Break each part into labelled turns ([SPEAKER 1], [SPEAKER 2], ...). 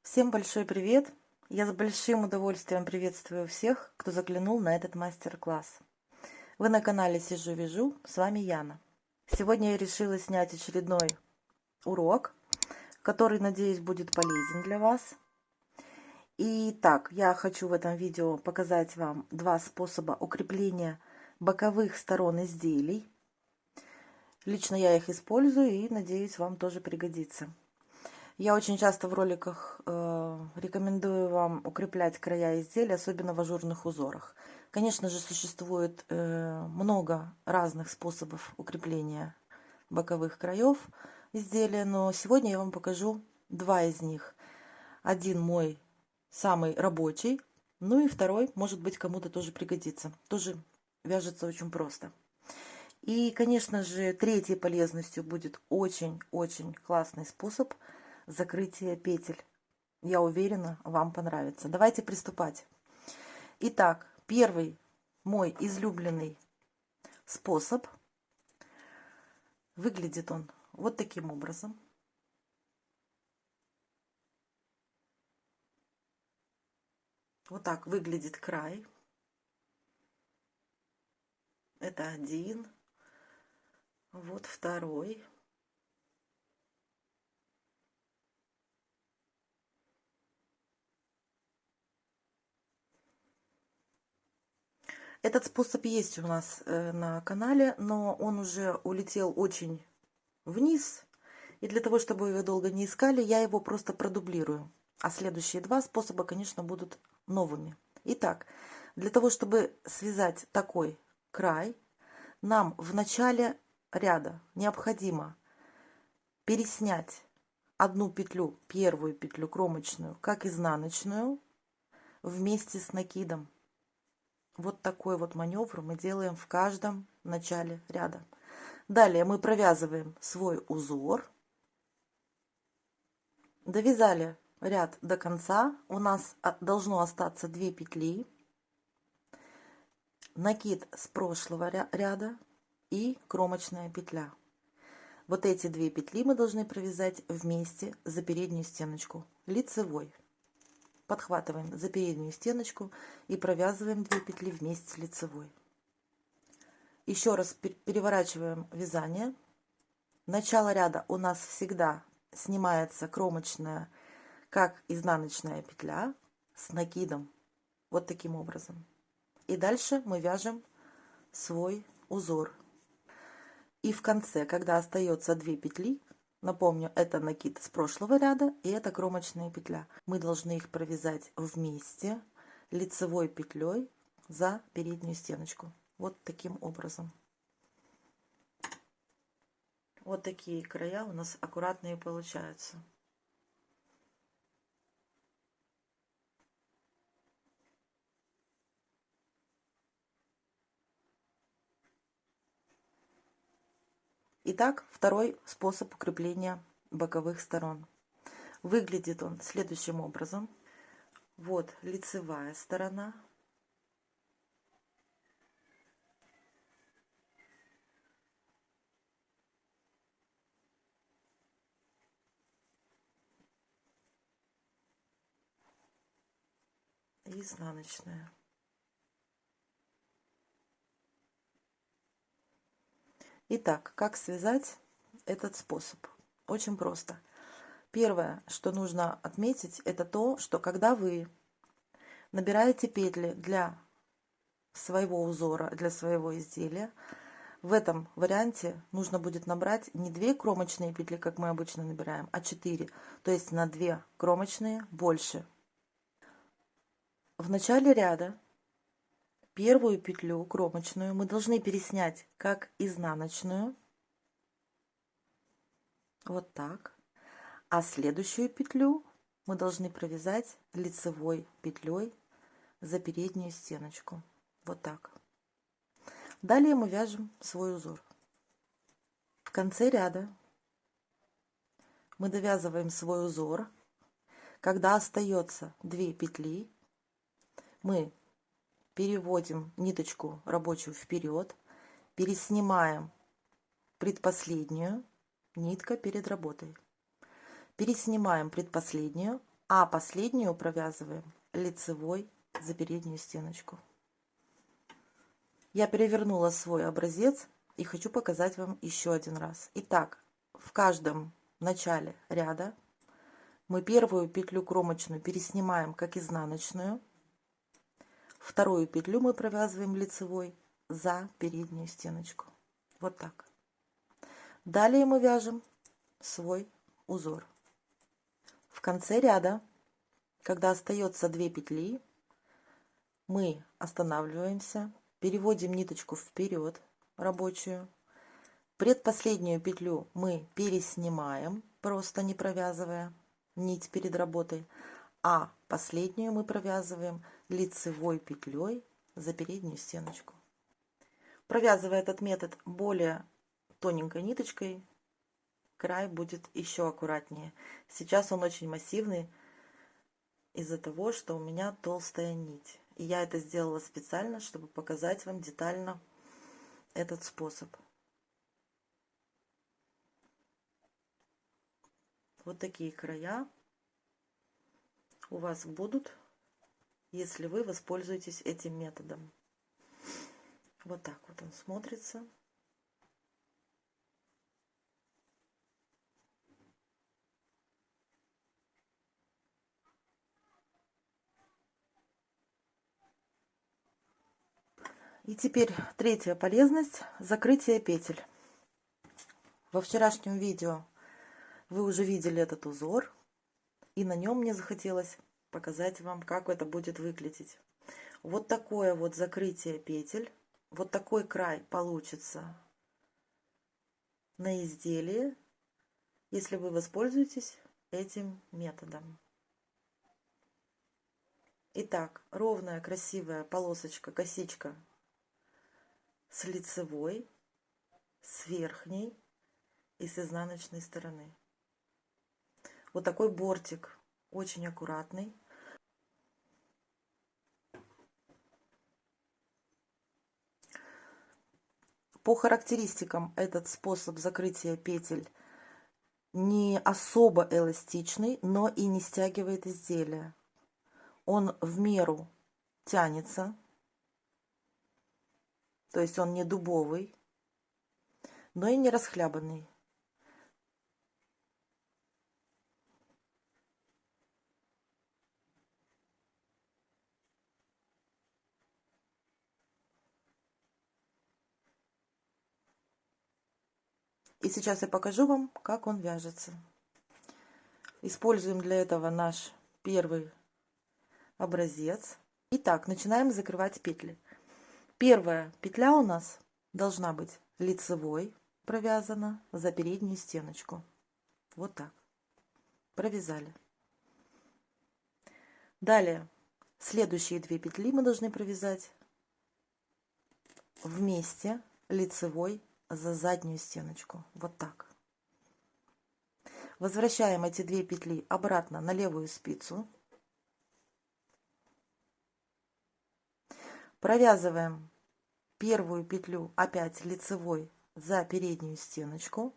[SPEAKER 1] Всем большой привет! Я с большим удовольствием приветствую всех, кто заглянул на этот мастер-класс. Вы на канале Сижу Вяжу, с вами Яна. Сегодня я решила снять очередной урок, который, надеюсь, будет полезен для вас. Итак, я хочу в этом видео показать вам два способа укрепления боковых сторон изделий. Лично я их использую и, надеюсь, вам тоже пригодится. Я очень часто в роликах рекомендую вам укреплять края изделий, особенно в ажурных узорах. Конечно же, существует много разных способов укрепления боковых краев изделия, но сегодня я вам покажу два из них. Один мой самый рабочий, ну и второй, может быть, кому-то тоже пригодится. Тоже вяжется очень просто. И, конечно же, третьей полезностью будет очень-очень классный способ закрытия петель. Я уверена, вам понравится. Давайте приступать. Итак, первый мой излюбленный способ. Выглядит он вот таким образом. Вот так выглядит край. Это один. Вот второй. Этот способ есть у нас на канале, но он уже улетел очень вниз. И для того, чтобы вы его долго не искали, я его просто продублирую. А следующие два способа, конечно, будут новыми. Итак, для того, чтобы связать такой край, нам в начале ряда необходимо переснять одну петлю, первую петлю кромочную, как изнаночную, вместе с накидом. Вот такой вот маневр мы делаем в каждом начале ряда. Далее мы провязываем свой узор. Довязали ряд до конца. У нас должно остаться 2 петли. Накид с прошлого ряда и кромочная петля. Вот эти 2 петли мы должны провязать вместе за переднюю стеночку лицевой. Подхватываем за переднюю стеночку и провязываем 2 петли вместе с лицевой. Еще раз переворачиваем вязание. Начало ряда у нас всегда снимается кромочная, как изнаночная петля с накидом. Вот таким образом. И дальше мы вяжем свой узор. И в конце, когда остается 2 петли, напомню, это накид с прошлого ряда и это кромочная петля. Мы должны их провязать вместе лицевой петлей за переднюю стеночку. Вот таким образом. Вот такие края у нас аккуратные получаются. Итак, второй способ укрепления боковых сторон. Выглядит он следующим образом. Вот лицевая сторона. И изнаночная. Итак, как связать этот способ? Очень просто. Первое, что нужно отметить, это то, что когда вы набираете петли для своего узора, для своего изделия, в этом варианте нужно будет набрать не 2 кромочные петли, как мы обычно набираем, а 4. То есть на 2 кромочные больше. В начале ряда первую петлю кромочную мы должны переснять как изнаночную. Вот так. А следующую петлю мы должны провязать лицевой петлей за переднюю стеночку. Вот так. Далее мы вяжем свой узор. В конце ряда мы довязываем свой узор. Когда остается 2 петли, мы переводим ниточку рабочую вперед, переснимаем предпоследнюю, нитка перед работой. Переснимаем предпоследнюю, а последнюю провязываем лицевой за переднюю стеночку. Я перевернула свой образец и хочу показать вам еще один раз. Итак, в каждом начале ряда мы первую петлю кромочную переснимаем как изнаночную, вторую петлю мы провязываем лицевой за переднюю стеночку. Вот так. Далее мы вяжем свой узор. В конце ряда, когда остается 2 петли, мы останавливаемся, переводим ниточку вперед рабочую. Предпоследнюю петлю мы переснимаем, просто не провязывая нить перед работой, а последнюю мы провязываем лицевой петлей за переднюю стеночку. Провязывая этот метод более тоненькой ниточкой, край будет еще аккуратнее. Сейчас он очень массивный из-за того, что у меня толстая нить. И я это сделала специально, чтобы показать вам детально этот способ. Вот такие края у вас будут, если вы воспользуетесь этим методом. Вот так вот он смотрится. И теперь третья полезность – закрытие петель. Во вчерашнем видео вы уже видели этот узор, и на нем мне захотелось показать вам, как это будет выглядеть. Вот такое вот закрытие петель, вот такой край получится на изделии, если вы воспользуетесь этим методом. Итак, ровная красивая полосочка, косичка с лицевой, с верхней и с изнаночной стороны. Вот такой бортик, очень аккуратный. По характеристикам этот способ закрытия петель не особо эластичный, но и не стягивает изделие. Он в меру тянется, то есть он не дубовый, но и не расхлябанный. И сейчас я покажу вам, как он вяжется. Используем для этого наш первый образец. Итак, начинаем закрывать петли. Первая петля у нас должна быть лицевой, провязана за переднюю стеночку. Вот так. Провязали. Далее, следующие 2 петли мы должны провязать вместе лицевой за заднюю стеночку. Вот так. Возвращаем эти 2 петли обратно на левую спицу. Провязываем первую петлю опять лицевой за переднюю стеночку.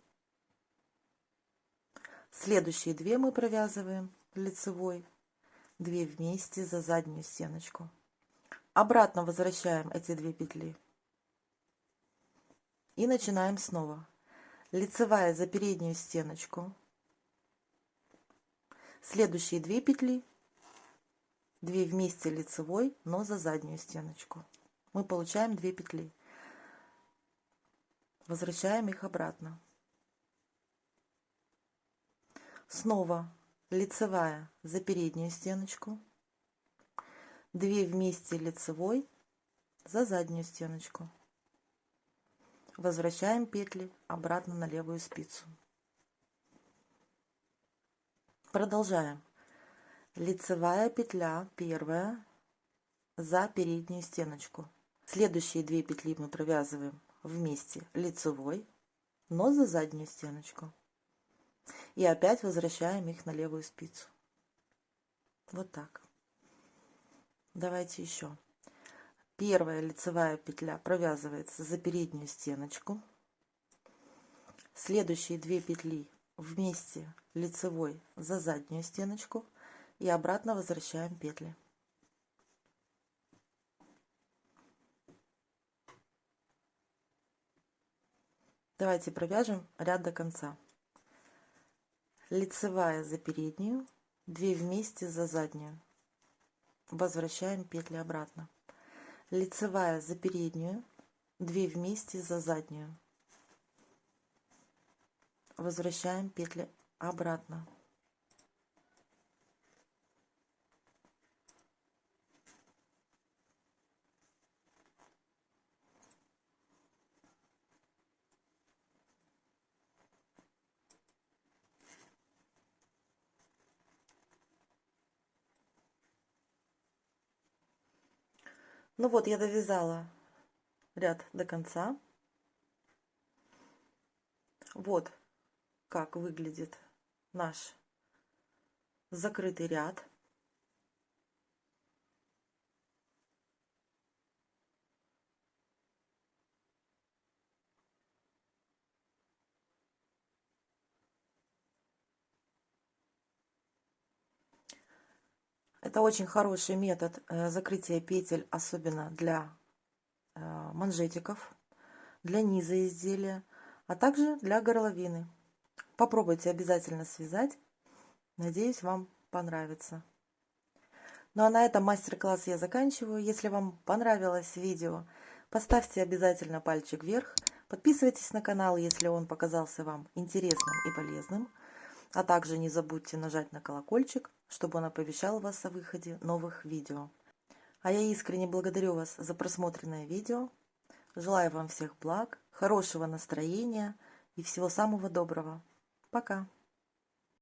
[SPEAKER 1] Следующие 2 мы провязываем лицевой, 2 вместе за заднюю стеночку. Обратно возвращаем эти 2 петли. И начинаем снова. Лицевая за переднюю стеночку. Следующие 2 петли, 2 вместе лицевой, но за заднюю стеночку. Мы получаем 2 петли. Возвращаем их обратно. Снова лицевая за переднюю стеночку. 2 вместе лицевой за заднюю стеночку. Возвращаем петли обратно на левую спицу. Продолжаем. Лицевая петля первая за переднюю стеночку. Следующие 2 петли мы провязываем вместе лицевой, но за заднюю стеночку. И опять возвращаем их на левую спицу. Вот так. Давайте еще. Первая лицевая петля провязывается за переднюю стеночку. Следующие 2 петли вместе лицевой за заднюю стеночку. и обратно возвращаем петли. Давайте провяжем ряд до конца. Лицевая за переднюю, 2 вместе за заднюю. Возвращаем петли обратно. Лицевая за переднюю, 2 вместе за заднюю. Возвращаем петли обратно. Ну вот, я довязала ряд до конца. Вот как выглядит наш закрытый ряд. Это очень хороший метод закрытия петель, особенно для манжетиков, для низа изделия, а также для горловины. Попробуйте обязательно связать. Надеюсь, вам понравится. Ну а на этом мастер-класс я заканчиваю. Если вам понравилось видео, поставьте обязательно пальчик вверх. Подписывайтесь на канал, если он показался вам интересным и полезным. А также не забудьте нажать на колокольчик, чтобы он оповещал вас о выходе новых видео. А я искренне благодарю вас за просмотренное видео. Желаю вам всех благ, хорошего настроения и всего самого доброго. Пока!